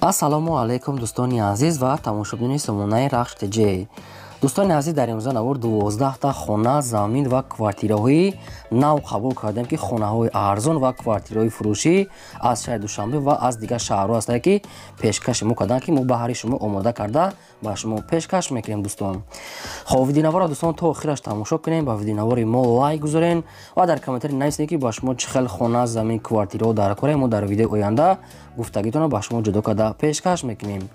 ассалому алайкум дӯстони азиз ва тамошобини сомонаи рахш тj. дӯстони азиз, дар имрӯза навор 12 та хона, замин ва квартираҳои нав қабул кардем ки хонаҳои арзон ва квартираҳои фурӯшӣ аз шаҳри Душанбе ва аз дигар шаҳрҳо ҳастанд ки пешкаши мо карданд ки мо баҳри шумо омода карда ба шумо пешкаш мекунем. дӯстон, хоб видеонавора дӯстон то охираш тамошо кунем, ба видеонавори мо лайк гузорен ва дар комментари нависед ки ба шумо чӣ хел хона, замин, квартираҳо дар кора мо дар видеои оянда гуфтагитонро ба шумо ҷудо карда пешкаш мекунем.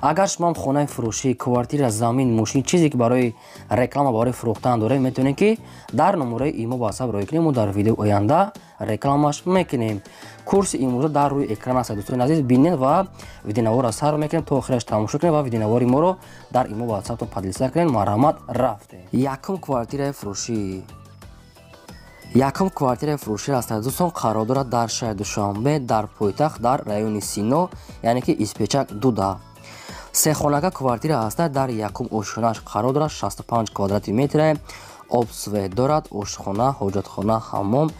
агар шумо ҳам хонаи фурӯшӣ, квартира, замин, мошин чизе ки барои реклама, барои фурӯхтан дорем, метавонем ки дар номераи имо ба WhatsApp рой кунем. мо дар видеои оянда рекламаш мекунем. курси имрӯза дар рӯи экран аст. дӯстони азиз, бинед ва видеонавора сар мекунем, то охираш тамошо кунем ва видеонавори моро дар имо ба WhatsApp подлиса кунем. марҳамат, рафтем. Якум квартираи фурӯшӣ. якум квартираи фурӯшӣ аст дӯстон, қарор дорад дар шаҳри Душанбе, дар пойтахт, дар райони Сино, яъне ки Испечак Дуда. сехонака квартира аст, дар якум ошхонааш қарор дорад, 65 квадрати метре, обсвет дорад, ошхона, ҳоҷатхона, ҳаммом,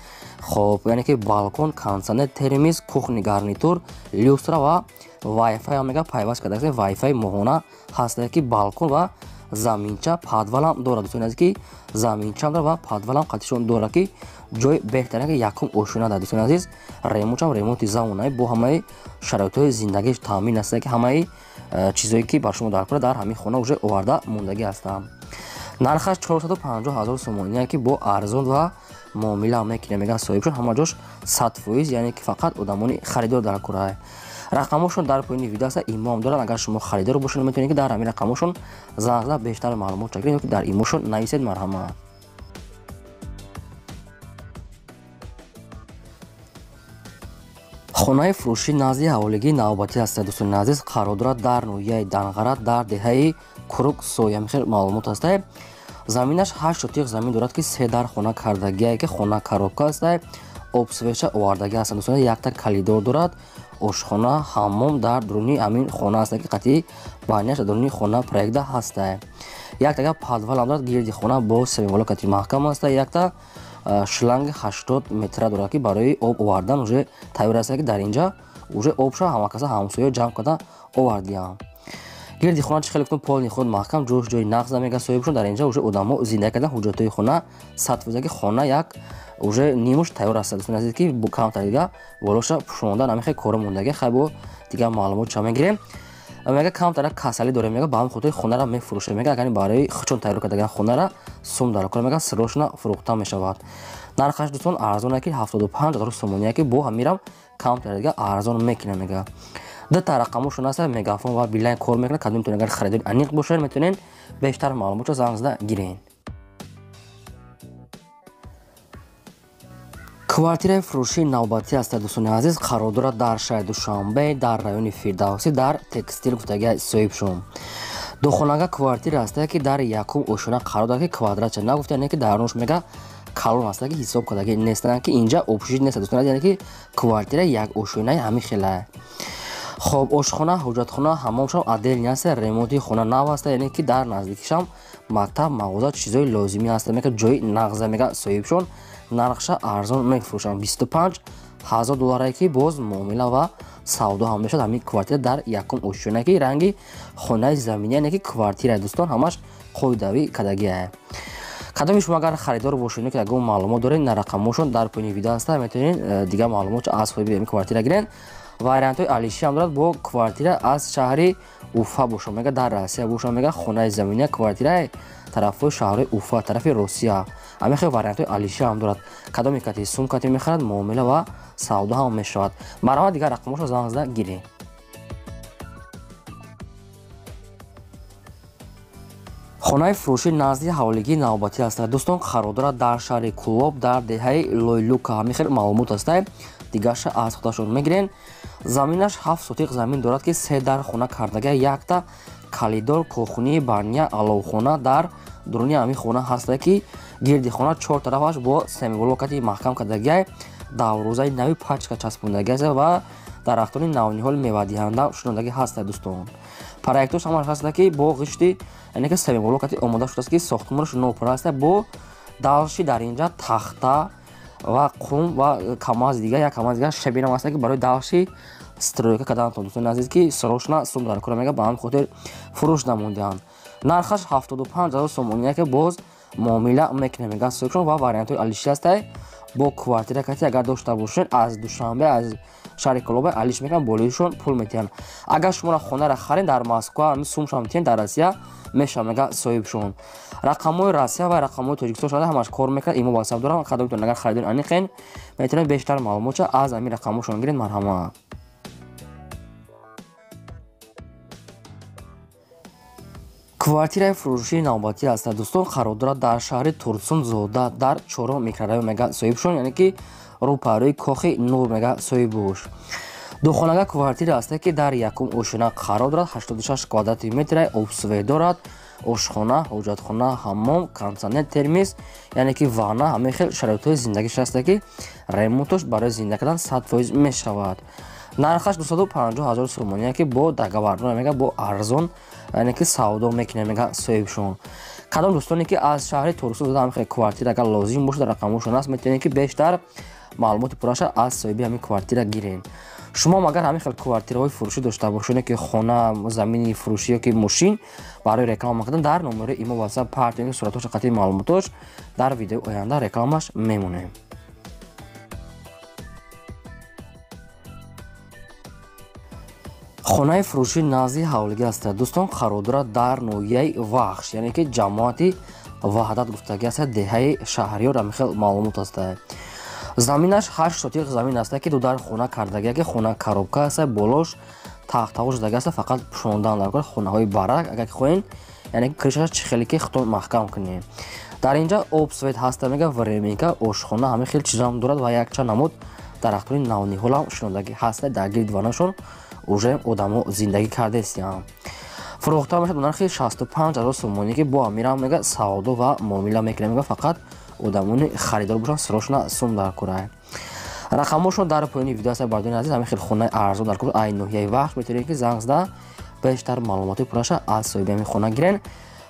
хоб, яъне ки балкон, кондитсионер, термис, кухни, гарнитур, люстра ва вайфай ҳам мега пайваст карда, вайфай моҳона ҳаст ки балкон ва заминча, падвалам дорад. дӯстони азиз, ки заминчам дорад ва падвалам қатишон дорад ки ҷой беҳтаре ки якум ошхона дорад. дӯстони азиз, ремонтам ремонти замонаӣ бо ҳамаи шароитҳои зиндагиш таъмин аст ки ҳамаи чизое ки бар шумо дар кора дар ҳамин хона уже оварда мондагӣ ҳастанд. нархаш 450 000 сомон, яъне ки бо арзон ва муомила мекунем, мегӯянд соҳибшон ҳама ҷош 100%, яъне ки фақат одамони харидор дар кора. рақамошон дар поини видео аст, имо ҳам доранд. агар шумо харидор бошед, метавонед ки дар ҳамин рақамошон занг зада бештар маълумот чакред, ки дар имошон нависед. марҳамат. хонаи фурӯшӣ назди ҳаволигии навбатӣ аст. дӯстони азиз, қарор дорад дар ноҳияи Данғарат, дар деҳаи Курук Соя. мехел маълумот аст. заминаш 8 сотиқ замин дорад ки 3 дар хона кардагие ки хона коробка аст, обсвеша овардаги аст. дӯстони, якта калидор дорад, ошхона, ҳаммом дар дуруни ҳамин хона аст ки қатъи банияш дар дуруни хона проекта ҳаст. яктага падвалам дорад, гирди хона бо семиволокати маҳкам аст. якта шланги 80 метра дорад ки барои об овардан уже тайёр аст ки дар инҷа уже обша ҳамакаса ҳамсоё ҷамъ карда овардиам. гирди хона чӣ хеле полни худ маҳкам, ҷош ҷои нағз мега соҳибшон. дар инҷа уже одамҳо зиндагӣ кардан, ҳуҷҷатҳои хона 100% ки хона як уже нимуш тайёр аст. дӯстони азиз, ки бо камтар дига болоша пӯшонда намехе кора мондаги хай бо дига маълумотша мегирем. мега камтара касалӣ дорем, мега ба ҳамин хотири хонара мефурӯшем, мега агар барои хучон тайёр кардаган хонара сум дар кор, мега сирошна фурӯхта мешавад. нархаш дӯстон арзоне ки 75 000 сомон, ки бо ҳамирам камтара дига арзон мекунем. мега дута рақамошон аст, мегафон ва билайн кор мекунад. кадом метавонед, агар харидори аниқ бошед, метавонед бештар маълумотро занг зада гирен. квартираи фурӯшии навбатӣ аст дӯстони азиз, қарор дорад дар шаҳри Душанбе, дар райони Фирдавсӣ, дар текстил гуфтагиҳои соҳибшон. духонага квартира аст ки дар якум ошхона қарор дорад ки квадратча нагуфта, яъне ки дарунаш мега калон аст ки ҳисоб кардаги нестанд ки инҷа обшӯшӣ нест. дӯстони азиз, яъне ки квартира як ошхонаи ҳамин хела. хоб, ошхона, ҳоҷатхона, ҳаммомшам отдельни аст. ремонти хона нав аст, яъне ки дар наздикишам мактаб, мағоза, чизои лозимӣ аст, мега ҷои нағза мега соҳибшон. нархша арзон мефурӯшам, 25 000 доллар, ки боз муомила ва савдо ҳам мешавад. ҳамин квартира дар якум ошхона ки ранги хонаи замини, яъне ки квартира дӯстон ҳамаш қоидавӣ кардагие. кадоми шумо агар харидор бошед ки ягон маълумот доред, на рақамошон дар поини видео аст, метавонед дига маълумотро аз соҳиби ҳамин квартира гирен. вариантҳои алишӣ ҳам дорад, бо квартира аз шаҳри Уфа бошам, мега дар Россия бошам, мега хонаи замини квартира тарафҳои шаҳри Уфа, тарафи Россия. ҳамин хел вариантҳои алишӣ ҳам дорад. кадоми кати сум кати мехарад, муомила ва савдо ҳам мешавад. марҳамат, дигар рақамошро занг зада гиред. хонаи фурӯшӣ назди ҳаволигии навбатӣ аст дӯстон, қарор дорад дар шаҳри Кулоб, дар деҳаи Лойлука. ҳамин хел маълумот аст, дигарша аз худашон мегирен. заминаш 7 сотиқ замин дорад ки 3 дар хона кардаги, якта калидор, кухни, бания, аловхона дар дуруни ҳамин хона ҳаст ки гирди хона 4 тарафаш бо семиволокати маҳкам кардаги, даврӯзаи нави пачка часпондаги аст ва дарахтони навниҳоли мевадиҳанда шунодаги ҳаст. дӯстон, проектош ҳамаш ҳаст ки бо ғишти, яъне ки семиволокати омода шудааст ки сохтмонаш нопура аст, бо далши дар инҷа тахта ва қум ва камаз дига, як камаз дига шабинам аст ки барои далши стройка карданд дӯстони азиз ки срочно сум дар кор мега ба ҳамин хотир фурӯш намондианд. нархаш 75000 сомония ки боз муомила мекунем мега соҳибшон ва вариантҳои алиши ҳастай бо квартира кати агар дошта бошед аз душанбе аз шаҳри Колобай алиш мекунанд болишон пул метиҳанд. агар шуморо хонаро харед дар Москва сумшам метиҳанд дар Россия мешавад мега соҳибшон. рақамҳои Россия ва рақамҳои Тоҷикистон шуда ҳамаш кор мекунад. имо васаб дорам қадамтон агар харидони аниқен метавонед бештар маълумота аз ҳамин рақамҳошон гиред. марҳамат. квартираи фурӯшии навбатӣ аст дӯстон қарор дорад дар шаҳри Турсунзода дар 4 микрорайон мега соҳибшон, яъне ки рӯпарӯи кохи нур мега соҳибуш. духонага квартира аст ки дар якум ошина қарор дорад. 86 квадрати метр обсувей дорад. ошхона, ҳоҷатхона, ҳаммом, кондитсионер, термис, яъне ки ванна, ҳамаи хел шароитҳои зиндагиш аст ки ремонтош барои зинда кардан 100% мешавад. нархаш 250000 сомония ки бо дагавардон мега бо арзон, яъне ки савдо мекунем мега соҳибшон. кадом дӯстоне ки аз шаҳри Турсунзода ҳамин хел квартира агар лозим бошад рақамҳошон аст метавонед ки бештар маълумоти пурраша аз соҳиби ҳамин квартира гирен. шумо агар ҳамин хел квартираҳои фурӯшӣ дошта бошед ки хона, замини фурӯшӣ ёки мошин барои реклама кардан дар номери имо ватсап партияи суратош қатъи маълумотош дар видеои оянда рекламаш мемонем. хонаи фурӯшӣ назди ҳавлига аст дӯстон қарор дорад дар ноҳияи вахш, яъне ки ҷамоати ваҳдат гуфтагӣ аст деҳаи шаҳриёр ҳамин хел маълумот аст. заминаш 8 сотиқ замин аст ки дудар хона кардагӣ ки хона коробка аст болош тахтаҳо шудагӣ аст фақат пӯшондан дар кор хонаҳои барак агар ки хоҳем, яъне ки кришаш чихелӣ ки хитон маҳкам кунем. дар инҷа обсвет ҳаста мега временка ошхона ҳамин хел чизам дорад ва якчанд намуд дарахтони навниҳолам шинодагӣ ҳаста дар гирди ванашон уже одамо зиндагӣ кардаистиам. фурӯхта мешавад бо нархи 65000 сомонӣ ки бо амирам мега савдо ва муомила мекунем мега фақат одамони харидор бошанд срочно сум дар кора. рақамҳошон дар поёни видео аст. бардони азиз ҳамин хел хонаи арзон дар ай ноҳияи вахш метавонед ки занг зада бештар маълумоти пурраша аз соҳиби ҳамин хона гирен.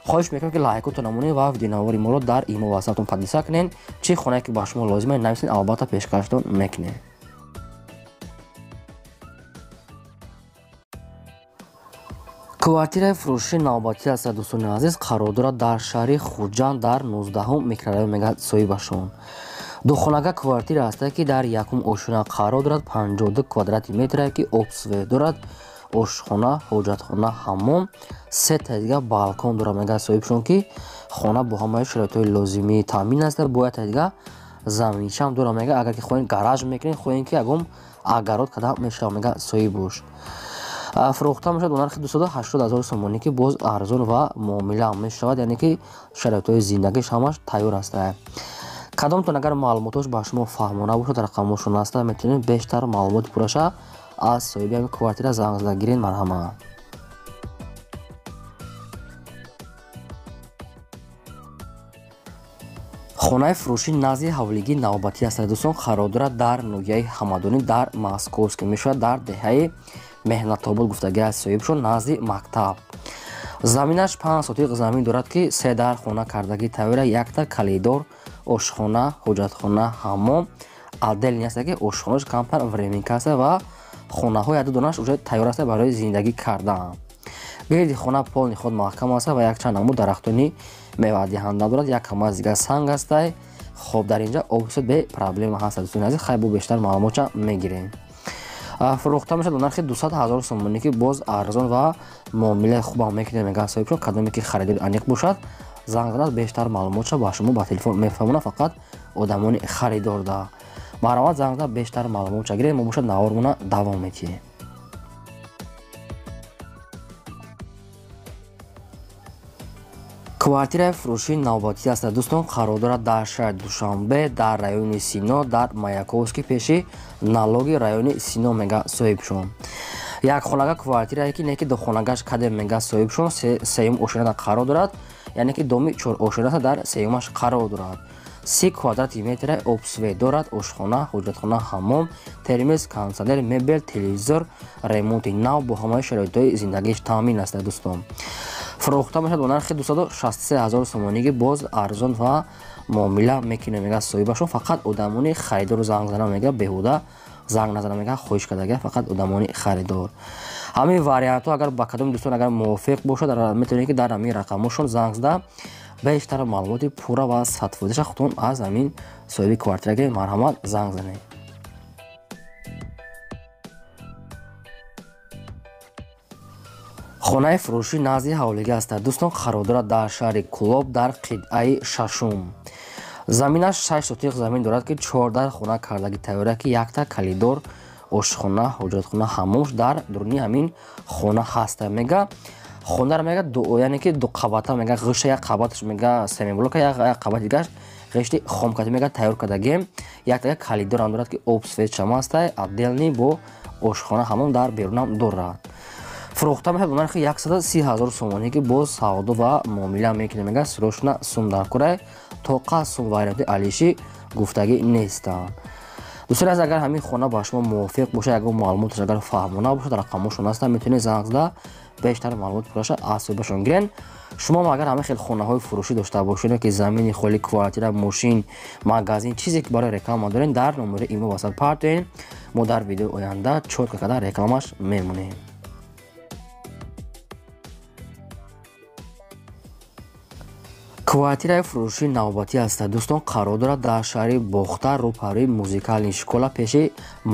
хоҳиш мекунам ки лайкотон намонед ва видеонавори моро дар имо ватсаптон подписа кунед. чӣ хонае ки ба шумо лозима нависед албатта пешкаштон мекунед. квартираи фурӯшии навбатӣ аст дӯстони азиз қарор дорад дар шаҳри Хурҷанд дар 19 микрорайон мега соҳибашон. духонага квартира аст ки дар якум ошина қарор дорад. 52 квадрати метр ки обсвей дорад. ошхона, ҳоҷатхона, ҳаммом, 3 та дига балкон дорад мега соҳибшон ки хона бо ҳамаи шароитҳои лозимӣ таъмин аст. бо як та дига заминчам дорад мега агар ки хоҳем гараж мекунед, хоҳем ки ягон агарод када мешавад мега соҳибуш. фурӯхта мешавад бо нархи 280000 сомонӣ ки боз арзон ва муомила мешавад, яъне ки шароитҳои зиндагиш ҳамаш тайёр аст. кадомтон агар маълумотош ба шумо фаҳмона бошад рақамҳошон аст метавонед бештар маълумоти пурраша аз соҳиби ҳамин квартира занг зада гиред. марҳамат. хонаи фурӯшӣ назди ҳавлигии навбатӣ аст дӯстон қарор дорад дар ноҳияи ҳамадонӣ дар Московск мешавад дар деҳаи меҳнатобод гуфтагӣ аст соҳибшон назди мактаб. заминаш 5 сотиқ замин дорад ки 3 дар хона кардагӣ тавира, 1 та калидор, ошхона, ҳоҷатхона, ҳаммом отделни аст ки ошхонааш камтар временка аст ва хонаҳои аду донаш уже тайёр аст барои зиндагӣ кардан. гирди хона полни худ маҳкам аст ва якчанд намуд дарахтони мевадиҳанда дорад. як ҳама аз дига санг аст. хоб дар инҷа обсед бе проблема ҳаст дӯстони азиз. хай бо бештар маълумота мегирем. фурӯхта мешавад бо нархи 200000 сомонӣ ки боз арзон ва муомилаи хубам мекунем мега соҳибшон. кадоме ки харидори аниқ бошад занг зада бештар маълумотша ба шумо ба телефон мефаҳмонад фақат одамони харидор да. марҳамат, занг зада бештар маълумотша гиред. мо бошад навормона давом метиҳем. квартираи фурӯшии навбатӣ аст дӯстон қарор дорад дар шаҳри Душанбе дар райони Сино дар Маяковский пеши налоги райони Сино мега соҳибшон. якхонага квартирае ки не ки духонагаш кадем мега соҳибшон сеюм ошинада қарор дорад, яъне ки доми 4 ошинада дар сеюмаш қарор дорад. 30 квадрати метр обсвей дорад. ошхона, ҳоҷатхона, ҳаммом, термис, кондитсионер, мебел, телевизор, ремонти нав бо ҳамаи шароитҳои зиндагиш таъмин аст дӯстон. фурӯхта мешавад бо нархи 263000 сомонӣ ки боз арзон ва муомила мекунем мега соҳибашон. фақат одамони харидору занг зада мега беҳуда занг назана мегӯяд хоҳиш кардагӣ фақат одамони харидор. ҳамин вариантҳо агар ба кадоми дӯстон агар мувофиқ бошад метавонед ки дар ҳамин рақамҳошон занг зада бештар маълумоти пурра ва садфоизаша худтон аз ҳамин соҳиби квартираги марҳамат занг занед. хонаи фурӯшӣ назди ҳавлига ҳастад. дӯстон қарор дорад дар шаҳри Кӯлоб дар қитъаи шашум. заминаш 6 сотиқ замин дорад ки 14 хона кардаги тайёра ки якта калидор ошхона, ҳоҷатхона, ҳаммош дар дуруни ҳамин хона ҳаста. мега хонара мега яъне ки ду қабата мега ғишта як қабаташ мега семиблока як қабати дигаш ғишти хомкати мега тайёр кардагем. Яктага калидор ҳам дорад ки обсветчам ҳастай отделни бо ошхона ҳамон дар берунам дорад. фурӯхта мешавад ба нархи 130,000 сомонӣ ки боз савдо ва муомила мекунад. мега сирошна сум дар курай то қас сум варианти алиши гуфтагӣ нестанд. дӯстон аз агар ҳамин хона ба шумо мувофиқ бошад ягон маълумоташ агар фаҳмона бошад рақамҳошон ҳастанд метавонед занг зада бештар маълумот пурраша аз соҳибашон гирен. шумо агар ҳама хел хонаҳои фурӯшӣ дошта бошед ки замини холи квартира мошин магазин чизе ки барои реклама дорен дар номери имо васат партоен мо дар видеои оянда чотка карда рекламаш мемонем. квартираи фурӯшии навбатӣ ҳастад. дӯстон қарор дорад дар шаҳри бохта рӯпарӯи музикални школа пеши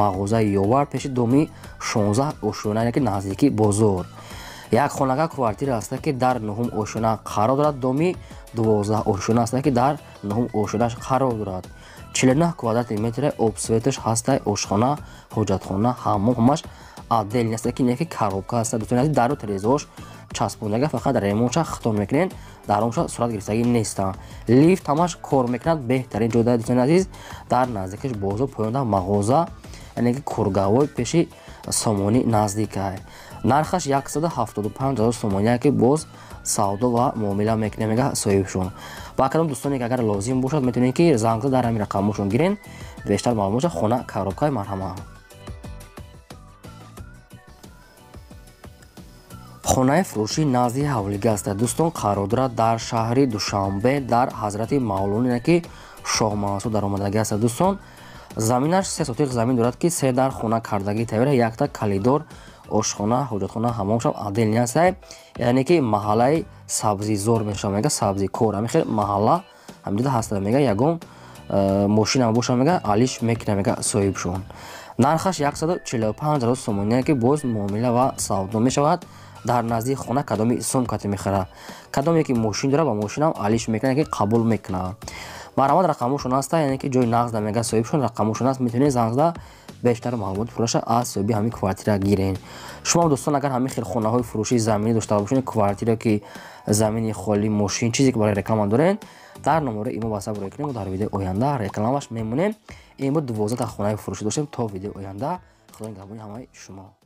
мағозаи ёвар пеши доми 16 ошона яке наздики бозор. як хонага квартира ҳаста ки дар 9 ошона қарор дорад доми 12 ошона ҳаста ки дар 9 ошонаш қарор дорад. 49 квадрати метре обсветаш ҳастай ошхона, ҳоҷатхона, ҳаммом ҳамаш отделни ҳаста ки неки коробка ҳаста. дӯстон дару тирезош часпондага фақат ремонтша хитон мекунен дар онша сурат гирифтагӣ нестанд. лифт ҳамаш кор мекунад. беҳтарин ҷода дӯстони азиз дар наздикиш бозор поёнда мағоза яъне ки кургавой пеши сомонӣ наздикай. нархаш 175,000 сомония ки боз савдо ва муомила мекунем мега соҳибшон. ба кадом дӯстоне ки агар лозим бошад метавонед ки занг зада дар ҳамин рақамҳошон гирен бештар маълумотша хона коробкаи марҳама. хонаи фурӯшӣ назди ҳавлига ҳастад. дӯстон қарор дорад дар шаҳри душанбе дар ҳазрати мавлоне ки шоҳ маҳсуд даромадагӣ ҳастад. дӯстон заминаш 3 сотиқ замин дорад ки 3 дар хона кардаги тайёра якта калидор ошхона, ҳоҷатхона, ҳаммомшам отделни ҳастай яъне ки маҳаллаи сабзизор мешавад мега сабзикор ҳамин хел маҳалла ҳамҷода ҳаста мега ягон мошинам бошад мега алиш мекунад мега соҳибшон. нархаш 145,000 сомония ки боз муомила ва савдо мешавад. дар назди хона кадоми сумкате мехарад кадоме ки мошин дорад ба мошинам алиш мекунад ки қабул мекунад. марҳамат рақамҳошон ҳаста яъне ки ҷои нағзда мега соҳибшон рақамҳошон аст метавонед занг зада бештар маълумоти пурраша аз соҳиби ҳамин квартира гирен. шумо дӯстон агар ҳамин хел хонаҳои фурӯшии заминӣ дошта бошед квартира ки замини холи мошин чизе ки барои реклама дорен дар номери имо ба сабр кунем дар видеои оянда рекламаш мемонем. имрӯз 12 хонаи фурӯшӣ доштем. то видеои оянда худо нигаҳбони ҳамаи шумо.